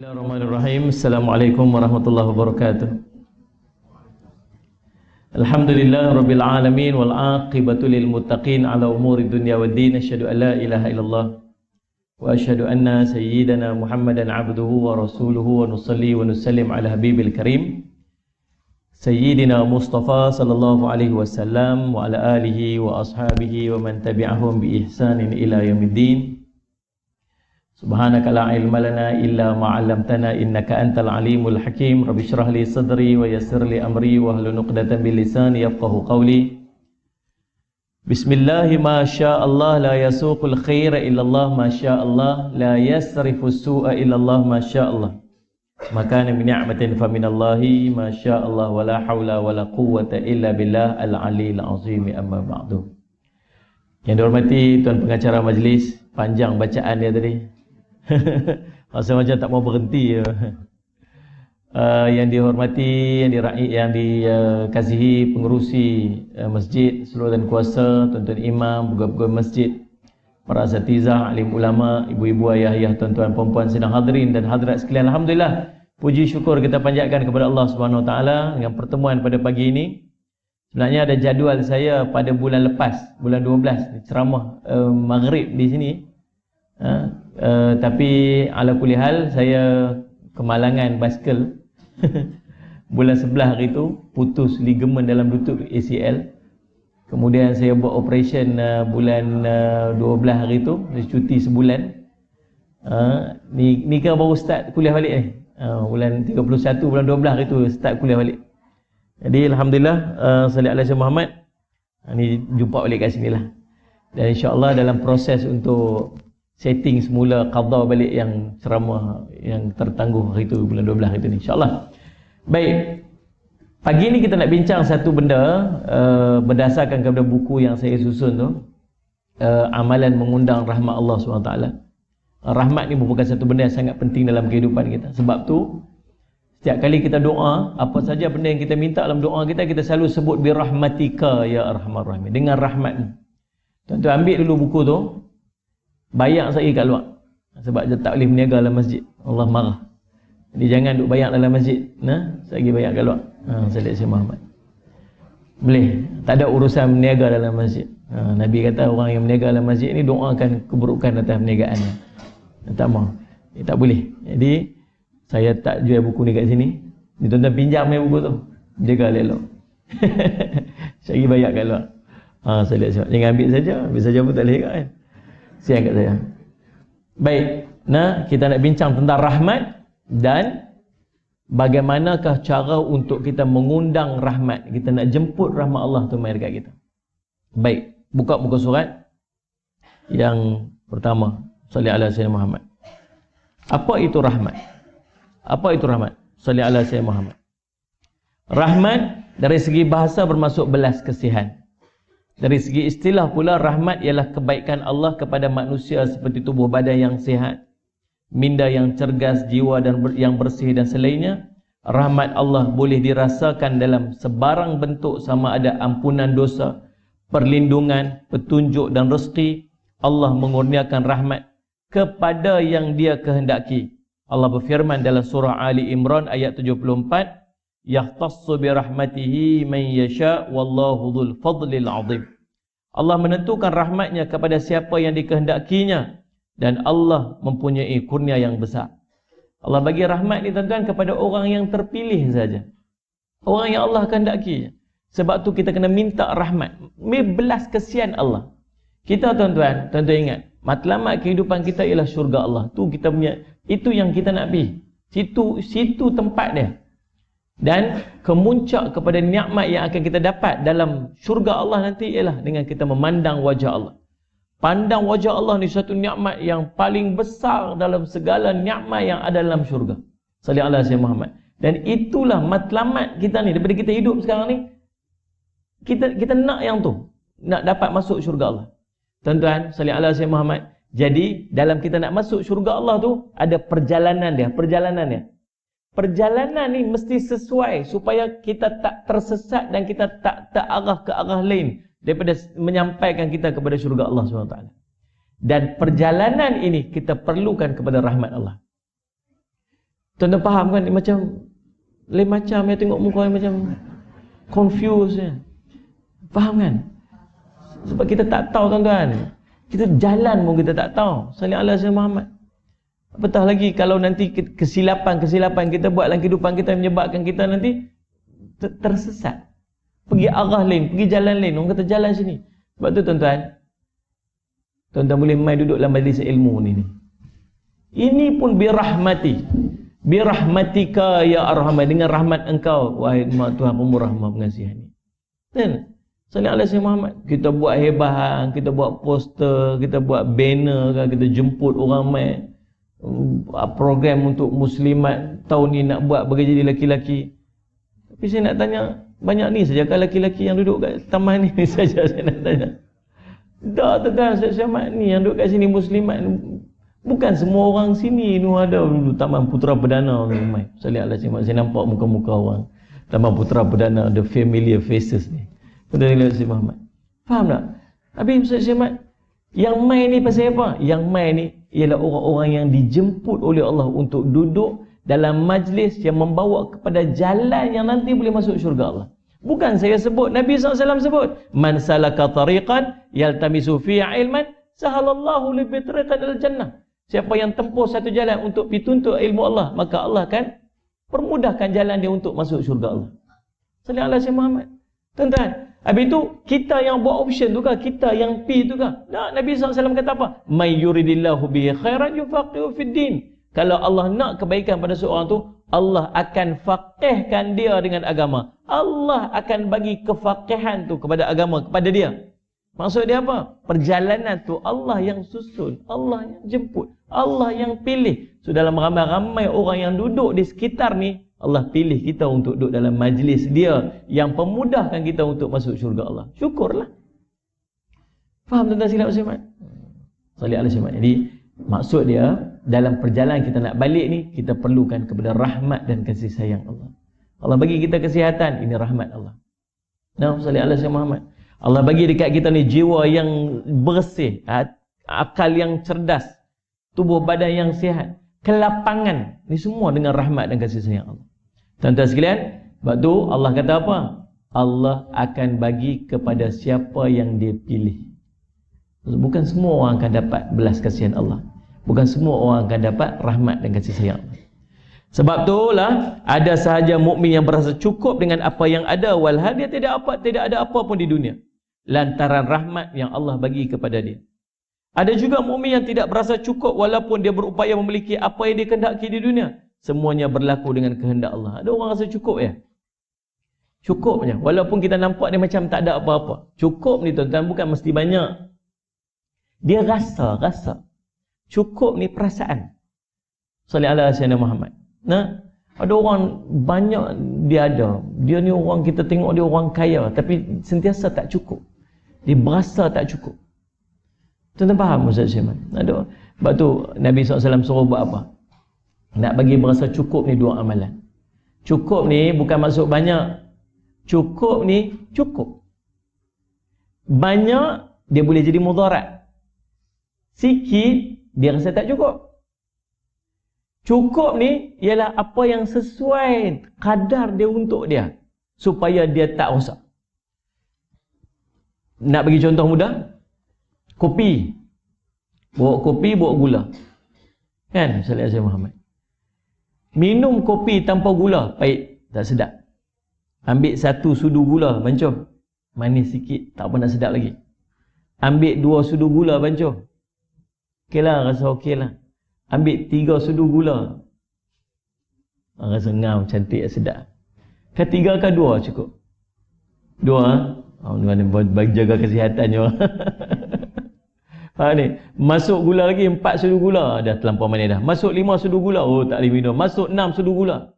Bismillahirrahmanirrahim. Assalamualaikum warahmatullahi wabarakatuh. Alhamdulillah rabbil alamin wal aqibatu lil muttaqin ala umuri dunya waddin. Asyhadu an la ilaha illallah wa asyhadu anna sayyidana Muhammadan abduhu wa rasuluhu wa nusalli wa nusallim ala habibil karim sayyidina Mustafa sallallahu alaihi wasallam wa ala alihi wa ashabihi wa man tabi'ahum bi ihsanin ila yaumiddin. Subhanaka la ilma lana illa ma 'allamtana innaka antal alimul hakim. Rabbi shrah li sadri wa yassir li amri wa hlul 'uqdatam min lisani yafqahu qawli. Bismillah ma syaa Allah la yasuqul khaira illa Allah ma syaa Allah la yasrifus su'a illa Allah ma syaa Allah. Maka min ni'matin fa minallahi ma syaa Allah wa la haula wa la quwwata illa billah al-'aliyyil 'azim. Amma ba'du. Yang dihormati tuan pengacara majlis, panjang bacaan dia tadi. Rasa macam tak mau berhenti ya. Yang dihormati, yang dikasihi pengerusi masjid, seluruh dan kuasa, tuan-tuan imam, pegawai masjid, para asatizah, alim ulama, ibu-ibu, ayah-ayah, tuan-tuan, puan-puan sedang hadirin dan hadirat sekalian. Alhamdulillah, puji syukur kita panjatkan kepada Allah Subhanahu Wa Taala dengan pertemuan pada pagi ini. Sebenarnya ada jadual saya pada bulan lepas, bulan 12, ceramah maghrib di sini. Tapi ala kulli hal saya kemalangan basikal. Bulan 11 hari itu putus ligamen dalam lutut ACL. Kemudian saya buat operation bulan 12 hari itu, saya cuti sebulan. Ni kan baru start kuliah balik ni. Bulan 31 bulan 12 hari itu start kuliah balik. Jadi alhamdulillah sallallahu alaihi Muhammad. Ni jumpa balik kat sinilah. Dan insya-Allah dalam proses untuk setting semula qada balik yang ceramah yang tertangguh hari itu bulan 12 itu ni, insya-Allah. Baik. Pagi ni kita nak bincang satu benda berdasarkan kepada buku yang saya susun tu, amalan mengundang rahmat Allah SWT. Rahmat ni merupakan satu benda yang sangat penting dalam kehidupan kita. Sebab tu setiap kali kita doa, apa saja benda yang kita minta dalam doa kita, kita selalu sebut bi rahmatika ya arhamar rahimin, dengan rahmat. Tuan-tuan ambil dulu buku tu, bayang saya kat luar. Sebab dia tak boleh berniaga dalam masjid, Allah marah. Jadi jangan duk bayang dalam masjid. Saya pergi bayang kat luar. Sallallahu Muhammad. Boleh. Tak ada urusan berniaga dalam masjid. Nabi kata orang yang berniaga dalam masjid ni doakan keburukan atas perniagaannya. Tak mau. Tak boleh. Jadi saya tak jual buku ni kat sini. Ni tuan-tuan pinjam buku tu. Jaga elok. Saya pergi bayang kat luar. Sallallahu. Jangan ambil saja pun tak boleh kan. Siang kat saya. Baik, kita nak bincang tentang rahmat dan bagaimanakah cara untuk kita mengundang rahmat. Kita nak jemput rahmat Allah tu mai dekat kita. Baik, buka muka surat yang pertama. Salli ala sayyidina Muhammad. Apa itu rahmat? Apa itu rahmat? Salli ala sayyidina Muhammad. Rahmat dari segi bahasa bermaksud belas kasihan. Dari segi istilah pula, rahmat ialah kebaikan Allah kepada manusia seperti tubuh badan yang sihat, minda yang cergas, jiwa dan yang bersih dan selainnya. Rahmat Allah boleh dirasakan dalam sebarang bentuk, sama ada ampunan dosa, perlindungan, petunjuk dan rezeki. Allah mengurniakan rahmat kepada yang Dia kehendaki. Allah berfirman dalam surah Ali Imran ayat 74, yahtassu bi rahmatihi man yasha wallahu dzul fadlil azim. Allah menentukan rahmatnya kepada siapa yang dikehendakinya, dan Allah mempunyai kurnia yang besar. Allah bagi rahmat ni tuan-tuan kepada orang yang terpilih saja, orang yang Allah kehendaki. Sebab tu kita kena minta rahmat, belas kasihan Allah. Kita tuan-tuan ingat, matlamat kehidupan kita ialah syurga Allah. Tu kita punya, itu yang kita nak pergi. Situ tempat dia. Dan kemuncak kepada nikmat yang akan kita dapat dalam syurga Allah nanti ialah dengan kita memandang wajah Allah. Pandang wajah Allah ni satu nikmat yang paling besar dalam segala nikmat yang ada dalam syurga. Sallallahu alaihi Muhammad. Dan itulah matlamat kita ni, daripada kita hidup sekarang ni, kita nak yang tu, nak dapat masuk syurga Allah. Tuan-tuan, sallallahu alaihi Muhammad. Jadi dalam kita nak masuk syurga Allah tu ada perjalanan dia. Perjalanan ni mesti sesuai supaya kita tak tersesat dan kita tak terarah ke arah lain daripada menyampaikan kita kepada syurga Allah SWT. Dan perjalanan ini kita perlukan kepada rahmat Allah. Tuan-tuan faham kan? Dia macam lain macam, dia tengok muka dia macam confused ya. Faham kan? Sebab kita tak tahu tuan-tuan. Kita jalan pun kita tak tahu. Salih ala Sayyidina Muhammad. Apatah lagi kalau nanti kesilapan kita buat dalam kehidupan kita menyebabkan kita nanti tersesat. Pergi arah lain, pergi jalan lain. Orang kata jalan sini. Sebab tu tuan-tuan, tuan-tuan boleh main duduk dalam majlis ilmu ni. Ini pun birahmati. Birahmatika ya arhamah, dengan rahmat engkau wahai Tuhan pemurah maha pengasihan. Kan? Salih ala Sayyidina Muhammad. Kita buat hebahan, kita buat poster, kita buat banner kan, kita jemput orang mai program untuk muslimat tahun ni nak buat bagi jadi lelaki-lelaki. Tapi saya nak tanya, banyak ni saja kan lelaki-lelaki yang duduk kat taman ni saja saya nak tanya. Dah tekan Syekh Syahmat ni yang duduk kat sini muslimat. Bukan semua orang sini ni ada dulu Taman Putera Perdana ni mai. Salih ala Sayyidina Muhammad. Saya nampak muka-muka orang Taman Putera Perdana, the familiar faces ni. Kemudian Sayyidina Syekh Muhammad. Faham tak? Habis Syekh Syahmat, yang mai ni pasal apa? Yang mai ni ialah orang-orang yang dijemput oleh Allah untuk duduk dalam majlis yang membawa kepada jalan yang nanti boleh masuk syurga Allah. Bukan saya sebut, Nabi SAW sebut, man salaka tariqan yaltamisu fihi ilman sahalallahu li bi tariqan al-jannah. Siapa yang tempuh satu jalan untuk dituntut ilmu Allah, maka Allah akan permudahkan jalan dia untuk masuk syurga Allah. Sallallahu alaihi wasallam Muhammad. Tuan-tuan, habis itu kita yang buat option tu kah? Kita yang P tu kah? Nah, Nabi SAW kata apa? May yuridillahu bihi khairan yufaqihu fid din. Kalau Allah nak kebaikan pada seorang tu, Allah akan faqihkan dia dengan agama. Allah akan bagi kefaqihan tu kepada agama, kepada dia. Maksud dia apa? Perjalanan tu Allah yang susun, Allah yang jemput, Allah yang pilih. So dalam ramai-ramai orang yang duduk di sekitar ni, Allah pilih kita untuk duduk dalam majlis dia yang pemudahkan kita untuk masuk syurga Allah. Syukurlah. Faham tentang silap Syahmat? Salih ala Syahmat. Jadi maksud dia, dalam perjalanan kita nak balik ni, kita perlukan kepada rahmat dan kasih sayang Allah. Allah bagi kita kesihatan, ini rahmat Allah. Nah, salih ala Syahmat Muhammad. Allah bagi dekat kita ni jiwa yang bersih, akal yang cerdas, tubuh badan yang sihat, kelapangan. Ni semua dengan rahmat dan kasih sayang Allah. Tuan-tuan sekalian, sebab tu Allah kata apa? Allah akan bagi kepada siapa yang dia pilih. Bukan semua orang akan dapat belas kasihan Allah. Bukan semua orang akan dapat rahmat dan kasih sayang Allah. Sebab itulah ada sahaja mukmin yang berasa cukup dengan apa yang ada, walhal dia tidak ada apa pun di dunia, lantaran rahmat yang Allah bagi kepada dia. Ada juga mukmin yang tidak berasa cukup walaupun dia berupaya memiliki apa yang dia kehendaki di dunia. Semuanya berlaku dengan kehendak Allah. Ada orang rasa cukup ya? Cukup je. Walaupun kita nampak dia macam tak ada apa-apa. Cukup ni tuan-tuan bukan mesti banyak. Dia rasa. Cukup ni perasaan. Sallallahu alaihi wasallam Muhammad. Nah, ada orang banyak dia ada. Dia ni orang kita tengok dia orang kaya tapi sentiasa tak cukup. Dia berasa tak cukup. Tuan-tuan faham Ustaz Syahmat? Ada. Sebab tu Nabi SAW suruh buat apa? Nak bagi berasa cukup ni dua amalan. Cukup ni bukan maksud banyak. Cukup ni cukup. Banyak dia boleh jadi mudarat. Sikit dia rasa tak cukup. Cukup ni ialah apa yang sesuai kadar dia untuk dia, supaya dia tak rosak. Nak bagi contoh mudah, kopi. Bawa kopi, bawa gula. Kan, Sallallahu Alaihi Muhammad. Minum kopi tanpa gula, pahit, tak sedap. Ambil satu sudu gula, bancuh. Manis sikit, tak apa nak sedap lagi. Ambil 2 sudu gula, bancuh. Okey lah, rasa okey lah. Ambil 3 sudu gula. Rasa ngam, cantik, sedap. Ketiga ke 2 cukup? 2? Bagi jaga kesihatannya. Faham ni? Masuk gula lagi 4 sudu gula. Dah terlampau manis dah. Masuk 5 sudu gula. Oh, tak boleh minum. Masuk 6 sudu gula.